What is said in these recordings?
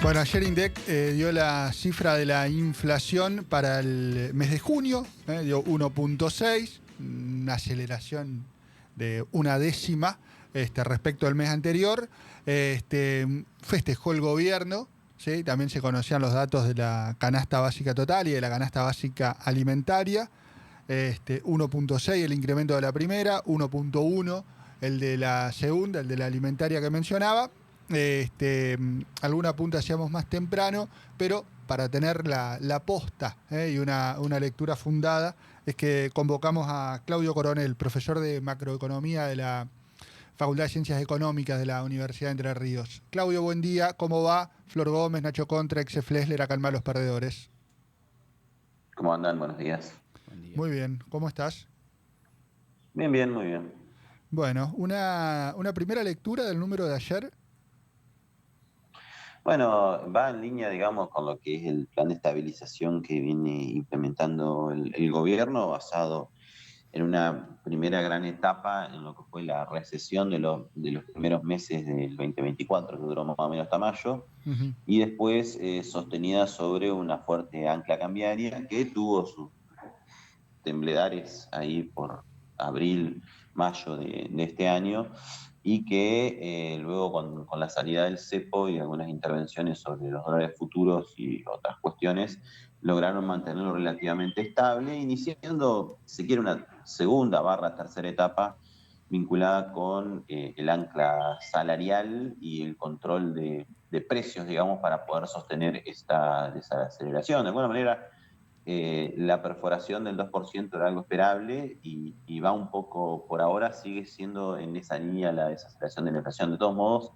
Bueno, ayer INDEC dio la cifra de la inflación para el mes de junio, dio 1.6, una aceleración de una décima respecto al mes anterior. Festejó el gobierno, ¿sí? También se conocían los datos de la canasta básica total y de la canasta básica alimentaria. 1.6 el incremento de la primera, 1.1 el de la segunda, el de la alimentaria que mencionaba. Alguna punta hacíamos más temprano, pero para tener la posta y una lectura fundada, es que convocamos a Claudio Coronel, profesor de macroeconomía de la Facultad de Ciencias Económicas de la Universidad de Entre Ríos. Claudio, buen día, ¿cómo va? Flor Gómez, Nacho Contra, Exe Flesler, acá en Malos Perdedores. ¿Cómo andan? Buenos días. Buen día. Muy bien, ¿cómo estás? Bien, bien, muy bien. Bueno, una primera lectura del número de ayer. Bueno, va en línea, digamos, con lo que es el plan de estabilización que viene implementando el gobierno, basado en una primera gran etapa en lo que fue la recesión de los primeros meses del 2024, que duró más o menos hasta mayo, Uh-huh. y después sostenida sobre una fuerte ancla cambiaria que tuvo sus tembledares ahí por abril, mayo de este año, y que luego con la salida del cepo y algunas intervenciones sobre los dólares futuros y otras cuestiones, lograron mantenerlo relativamente estable, iniciando, si quiere, una segunda / tercera etapa vinculada con el ancla salarial y el control de precios, digamos, para poder sostener esta desaceleración. De alguna manera, la perforación del 2% era algo esperable y va un poco, por ahora sigue siendo en esa línea la desaceleración de la inflación. De todos modos,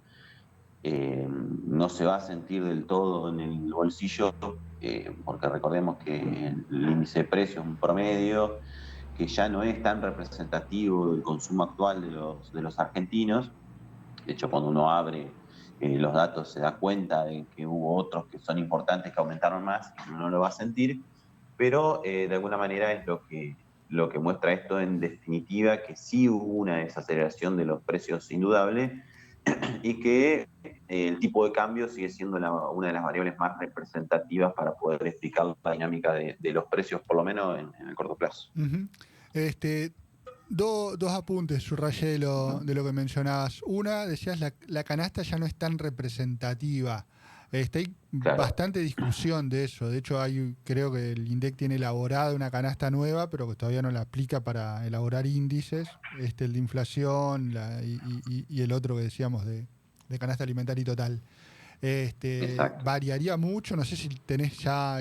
no se va a sentir del todo en el bolsillo, porque recordemos que el índice de precios es un promedio que ya no es tan representativo del consumo actual de los argentinos. De hecho, cuando uno abre los datos se da cuenta de que hubo otros que son importantes que aumentaron más y uno no lo va a sentir, pero de alguna manera es lo que muestra esto en definitiva, que sí hubo una desaceleración de los precios indudable y que el tipo de cambio sigue siendo una de las variables más representativas para poder explicar la dinámica de los precios, por lo menos en el corto plazo. Uh-huh. Dos apuntes, subrayé de lo que mencionabas. Una, decías, la canasta ya no es tan representativa. Hay Claro. bastante discusión de eso. De hecho, creo que el INDEC tiene elaborada una canasta nueva, pero que todavía no la aplica para elaborar índices. El de inflación y el otro que decíamos de canasta alimentaria y total. Exacto. Variaría mucho. No sé si tenés ya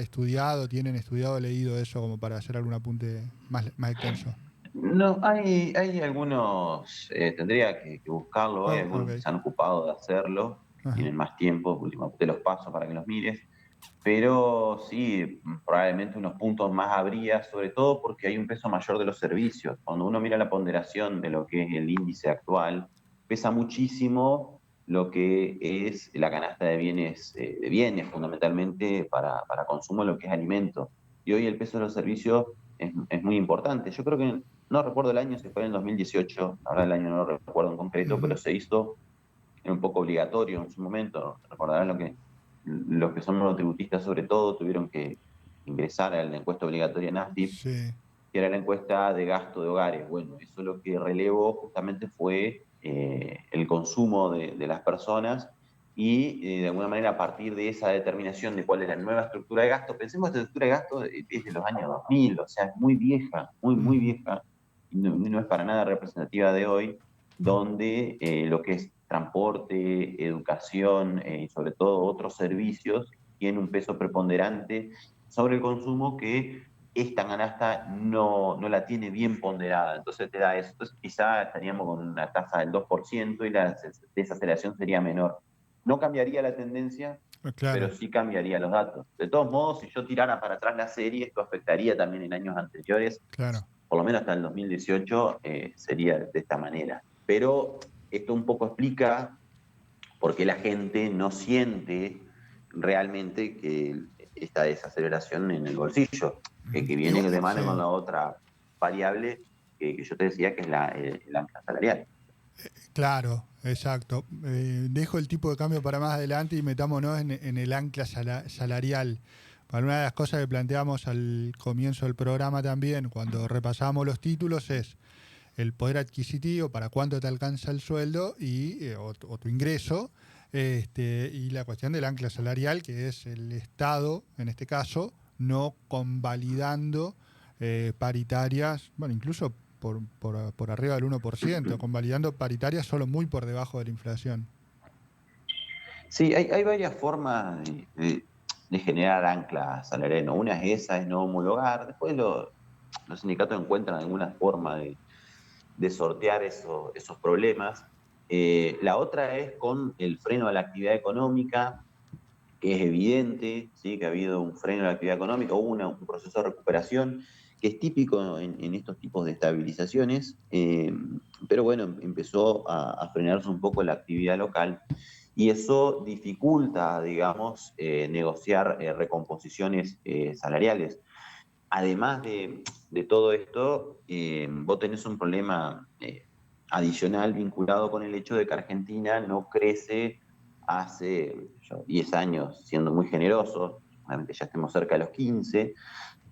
tienen estudiado, leído eso como para hacer algún apunte más extenso. No, hay algunos, tendría que buscarlo, hay Oh, algunos que okay. se han ocupado de hacerlo, Ajá. tienen más tiempo, últimamente te los paso para que los mires, pero sí, probablemente unos puntos más habría, sobre todo porque hay un peso mayor de los servicios. Cuando uno mira la ponderación de lo que es el índice actual, pesa muchísimo lo que es la canasta de bienes fundamentalmente para consumo, lo que es alimento. Y hoy el peso de los servicios es muy importante. Yo creo que no recuerdo el año, si fue en el 2018, ahora el año no lo recuerdo en concreto, pero se hizo un poco obligatorio en su momento. Recordarán los que son monotributistas sobre todo tuvieron que ingresar a la encuesta obligatoria NASDIP, Sí. que era la encuesta de gasto de hogares. Bueno, eso lo que relevó justamente fue el consumo de las personas y de alguna manera a partir de esa determinación de cuál es la nueva estructura de gasto, pensemos que la estructura de gasto es de los años 2000, o sea, es muy vieja, muy vieja, y no es para nada representativa de hoy, donde lo que es transporte, educación y sobre todo otros servicios tiene un peso preponderante sobre el consumo que esta canasta no la tiene bien ponderada, entonces te da eso. Entonces quizá estaríamos con una tasa del 2% y la desaceleración sería menor. No cambiaría la tendencia, pero Claro. sí cambiaría los datos. De todos modos, si yo tirara para atrás la serie, esto afectaría también en años anteriores, Claro. por lo menos hasta el 2018 sería de esta manera. Pero esto un poco explica por qué la gente no siente realmente que esta desaceleración en el bolsillo, que viene de mano con Sí. la otra variable que yo te decía, que es el ancla salarial. Claro. Exacto. Dejo el tipo de cambio para más adelante y metámonos en el ancla salarial. Para una de las cosas que planteamos al comienzo del programa también, cuando repasamos los títulos, es el poder adquisitivo, para cuánto te alcanza el sueldo o tu ingreso, y la cuestión del ancla salarial, que es el Estado, en este caso, no convalidando paritarias, bueno, incluso por arriba del 1%, convalidando paritarias solo muy por debajo de la inflación. Sí, hay varias formas de generar anclas salariales, ¿no? Una es esa, es no homologar. Después los sindicatos encuentran alguna forma de sortear esos problemas. La otra es con el freno a la actividad económica, que es evidente, ¿sí? Que ha habido un freno a la actividad económica, hubo un proceso de recuperación que es típico en estos tipos de estabilizaciones, pero bueno, empezó a frenarse un poco la actividad local y eso dificulta, digamos, negociar recomposiciones salariales. Además de todo esto, vos tenés un problema adicional vinculado con el hecho de que Argentina no crece hace 10 años, siendo muy generosos, realmente ya estemos cerca de los 15.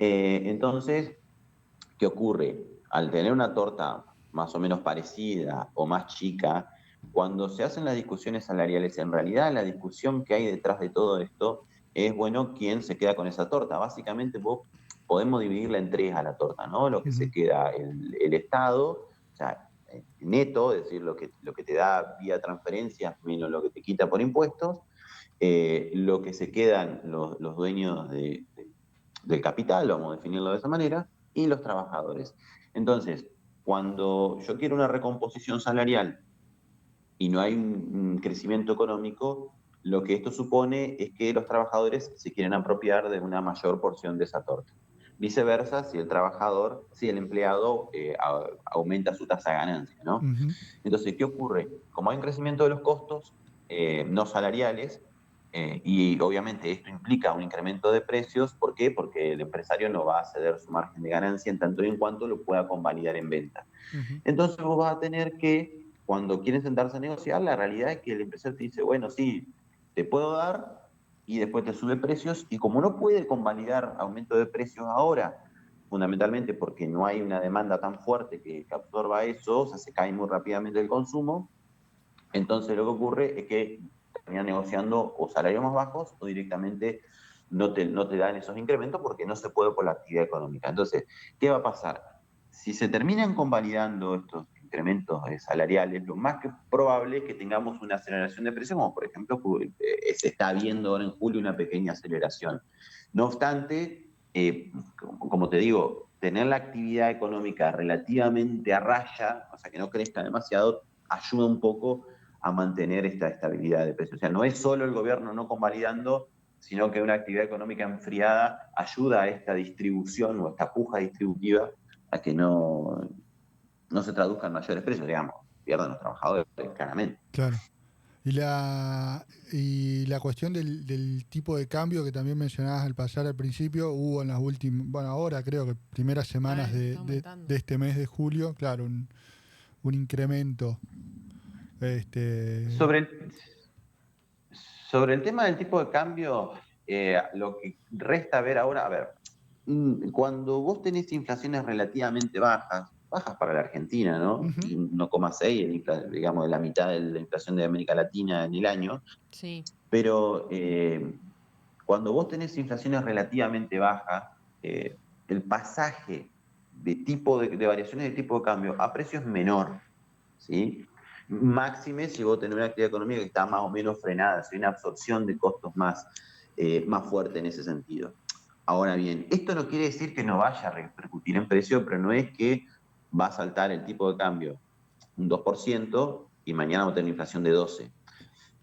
Entonces, ¿qué ocurre? Al tener una torta más o menos parecida o más chica, cuando se hacen las discusiones salariales, en realidad la discusión que hay detrás de todo esto es, bueno, ¿quién se queda con esa torta? Básicamente vos podemos dividirla en tres a la torta, ¿no? Lo que se Ujú. queda el Estado, o sea, neto, es decir, lo que te da vía transferencias menos lo que te quita por impuestos, lo que se quedan los dueños del capital, vamos a definirlo de esa manera, y los trabajadores. Entonces, cuando yo quiero una recomposición salarial y no hay un crecimiento económico, lo que esto supone es que los trabajadores se quieren apropiar de una mayor porción de esa torta. Viceversa, si el trabajador, si el empleado aumenta su tasa de ganancia, ¿no? Ujú. Entonces, ¿qué ocurre? Como hay un crecimiento de los costos no salariales, y obviamente esto implica un incremento de precios, ¿por qué? Porque el empresario no va a ceder su margen de ganancia en tanto y en cuanto lo pueda convalidar en venta. Ujú. Entonces vos vas a tener que, cuando quieren sentarse a negociar, la realidad es que el empresario te dice, bueno, sí, te puedo dar y después te sube precios y como no puede convalidar aumento de precios ahora, fundamentalmente porque no hay una demanda tan fuerte que absorba eso, o sea, se cae muy rápidamente el consumo, entonces lo que ocurre es que terminan negociando o salarios más bajos o directamente no te dan esos incrementos porque no se puede por la actividad económica. Entonces, ¿qué va a pasar? Si se terminan convalidando estos incrementos salariales, lo más que probable es que tengamos una aceleración de precios, como por ejemplo se está viendo ahora en julio una pequeña aceleración. No obstante, como te digo, tener la actividad económica relativamente a raya, o sea, que no crezca demasiado, ayuda un poco a mantener esta estabilidad de precios. O sea, no es solo el gobierno no convalidando, sino que una actividad económica enfriada ayuda a esta distribución o esta puja distributiva a que no se traduzcan mayores precios, digamos, pierdan los trabajadores, claramente. Claro. Y la cuestión del tipo de cambio que también mencionabas al pasar al principio, hubo en las últimas, bueno, ahora creo que primeras semanas Está aumentando. de este mes de julio, claro, un incremento. Este, Sobre el, sobre el tema del tipo de cambio, lo que resta ver ahora, a ver, cuando vos tenés inflaciones relativamente bajas, bajas para la Argentina, ¿no? ujú. 1,6, digamos, de la mitad de la inflación de América Latina en el año, Sí. pero cuando vos tenés inflaciones relativamente bajas, el pasaje de variaciones de tipo de cambio a precio es menor, ¿sí? Máxime si vos tenés una actividad económica que está más o menos frenada, si hay una absorción de costos más fuerte en ese sentido. Ahora bien, esto no quiere decir que no vaya a repercutir en precio, pero no es que va a saltar el tipo de cambio un 2% y mañana va a tener inflación de 12%.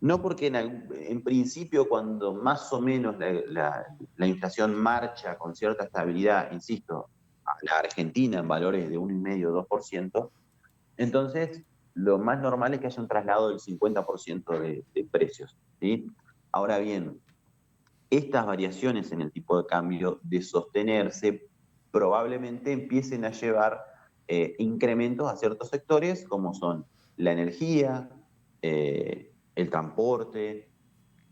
No porque en principio cuando más o menos la inflación marcha con cierta estabilidad, insisto, a la Argentina en valores de 1,5-2%, entonces lo más normal es que haya un traslado del 50% de precios, ¿sí? Ahora bien, estas variaciones en el tipo de cambio de sostenerse probablemente empiecen a llevar incrementos a ciertos sectores como son la energía, el transporte,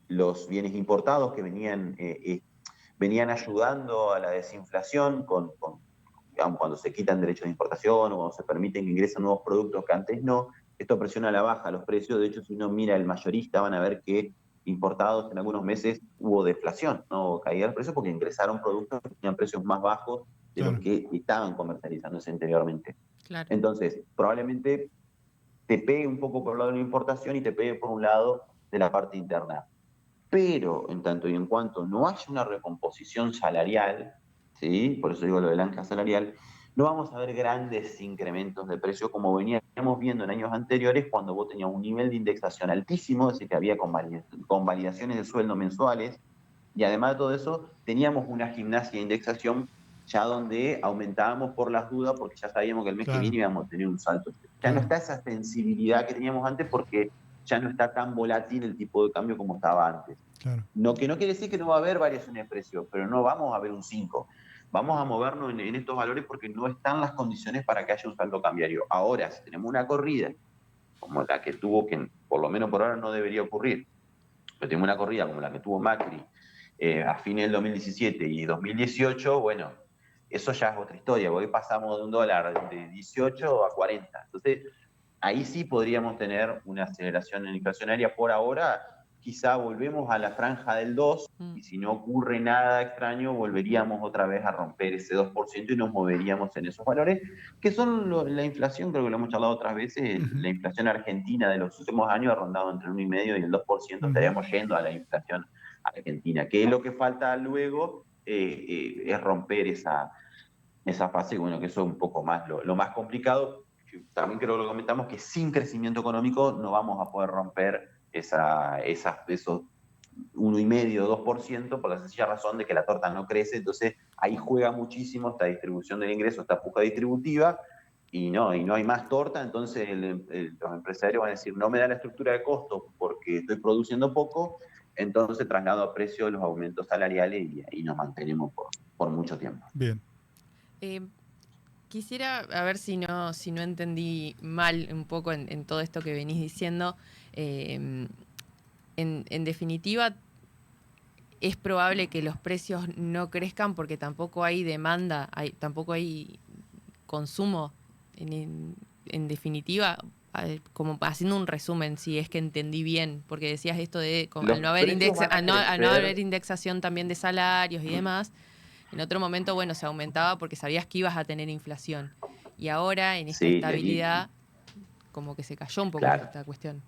los bienes importados que venían ayudando a la desinflación digamos, cuando se quitan derechos de importación o cuando se permiten que ingresen nuevos productos que antes no. Esto presiona a la baja los precios. De hecho, si uno mira el mayorista, van a ver que importados en algunos meses hubo deflación, no caída de precios porque ingresaron productos que tenían precios más bajos de Claro. los que estaban comercializándose anteriormente. Claro. Entonces, probablemente te pegue un poco por el lado de la importación y te pegue por un lado de la parte interna. Pero en tanto y en cuanto no haya una recomposición salarial, ¿sí? Por eso digo lo del ancla salarial, no vamos a ver grandes incrementos de precio como veníamos viendo en años anteriores cuando vos tenías un nivel de indexación altísimo, es decir, que había convalidaciones de sueldo mensuales, y además de todo eso, teníamos una gimnasia de indexación ya donde aumentábamos por las dudas porque ya sabíamos que el mes que viene íbamos a tener un salto. Ya no está esa sensibilidad que teníamos antes porque ya no está tan volátil el tipo de cambio como estaba antes. Claro. Que no quiere decir que no va a haber variaciones de precio, pero no vamos a ver un 5. Vamos a movernos en estos valores porque no están las condiciones para que haya un saldo cambiario. Ahora, si tenemos una corrida como la que tuvo, que por lo menos por ahora no debería ocurrir, pero tenemos una corrida como la que tuvo Macri a fines del 2017 y 2018, bueno, eso ya es otra historia. Hoy pasamos de un dólar de 18 a 40. Entonces, ahí sí podríamos tener una aceleración inflacionaria. Por ahora, quizá volvemos a la franja del 2 y si no ocurre nada extraño, volveríamos otra vez a romper ese 2% y nos moveríamos en esos valores, que son la inflación, creo que lo hemos charlado otras veces, la inflación argentina de los últimos años ha rondado entre el 1,5% y el 2%, estaríamos yendo a la inflación argentina, que es lo que falta luego, es romper esa fase, bueno, que eso es un poco más lo más complicado. También creo que lo comentamos, que sin crecimiento económico no vamos a poder romper esos 1,5%, 2%, por la sencilla razón de que la torta no crece. Entonces ahí juega muchísimo esta distribución del ingreso, esta puja distributiva, y no hay más torta. Entonces los empresarios van a decir, no me da la estructura de costos porque estoy produciendo poco, entonces traslado a precio los aumentos salariales y nos mantenemos por mucho tiempo. Bien. Quisiera, a ver si no entendí mal un poco en todo esto que venís diciendo. En definitiva, es probable que los precios no crezcan porque tampoco hay demanda, tampoco hay consumo. En definitiva, como haciendo un resumen, si es que entendí bien, porque decías esto de al no haber indexación también de salarios y demás. En otro momento, bueno, se aumentaba porque sabías que ibas a tener inflación. Y ahora, en esta estabilidad, como que se cayó un poco esta cuestión.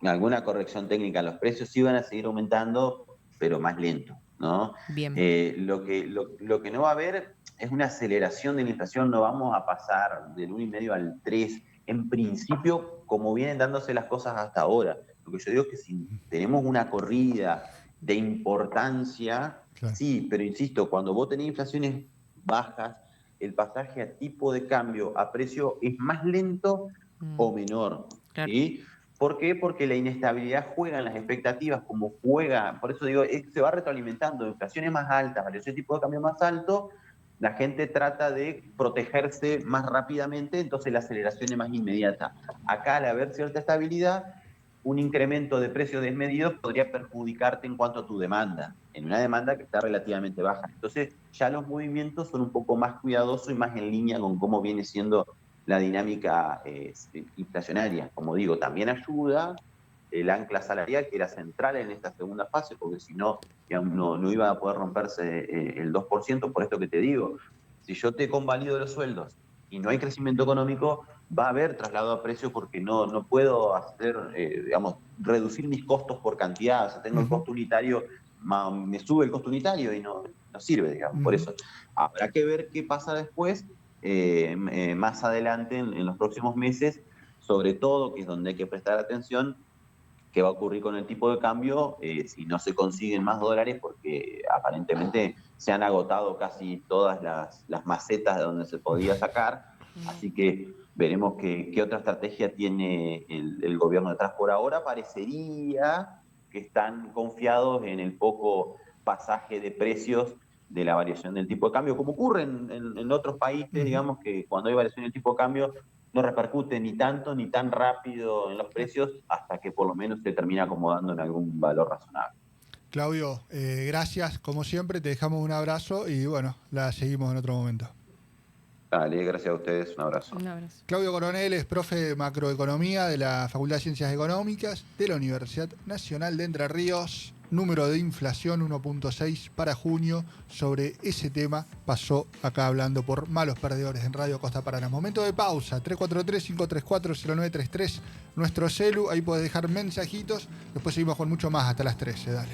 Alguna corrección técnica, los precios sí van a seguir aumentando, pero más lento, ¿no? Bien. Lo que no va a haber es una aceleración de la inflación, no vamos a pasar del 1,5 al 3, en principio, como vienen dándose las cosas hasta ahora. Lo que yo digo es que si tenemos una corrida de importancia, claro, sí, pero insisto, cuando vos tenés inflaciones bajas, el pasaje a tipo de cambio a precio es más lento o menor, Claro. ¿sí? ¿Por qué? Porque la inestabilidad juega en las expectativas, como juega, por eso digo, se va retroalimentando, inflaciones más altas, variación de tipo de cambio más alto, la gente trata de protegerse más rápidamente, entonces la aceleración es más inmediata. Acá, al haber cierta estabilidad, un incremento de precios desmedidos podría perjudicarte en cuanto a tu demanda, en una demanda que está relativamente baja. Entonces, ya los movimientos son un poco más cuidadosos y más en línea con cómo viene siendo la dinámica inflacionaria. Como digo, también ayuda el ancla salarial, que era central en esta segunda fase, porque si no, no iba a poder romperse el 2%, por esto que te digo. Si yo te convalido los sueldos y no hay crecimiento económico, va a haber traslado a precio porque no puedo hacer, reducir mis costos por cantidad. O sea, tengo el costo unitario, me sube el costo unitario y no sirve, digamos. Por eso habrá que ver qué pasa después, más adelante en los próximos meses, sobre todo, que es donde hay que prestar atención, qué va a ocurrir con el tipo de cambio si no se consiguen más dólares, porque aparentemente se han agotado casi todas las macetas de donde se podía sacar, así que veremos qué otra estrategia tiene el gobierno detrás. Por ahora parecería que están confiados en el poco pasaje de precios de la variación del tipo de cambio, como ocurre en otros países, digamos que cuando hay variación del tipo de cambio, no repercute ni tanto ni tan rápido en los precios hasta que por lo menos se termina acomodando en algún valor razonable. Claudio, gracias, como siempre, te dejamos un abrazo y bueno, la seguimos en otro momento. Dale, gracias a ustedes, un abrazo. Un abrazo. Claudio Coronel es profe de macroeconomía de la Facultad de Ciencias Económicas de la Universidad Nacional de Entre Ríos. Número de inflación 1.6 para junio. Sobre ese tema pasó acá hablando por Malos Perdedores en Radio Costa Paraná. Momento de pausa, 343-534-0933. Nuestro celu, ahí podés dejar mensajitos. Después seguimos con mucho más hasta las 13, dale.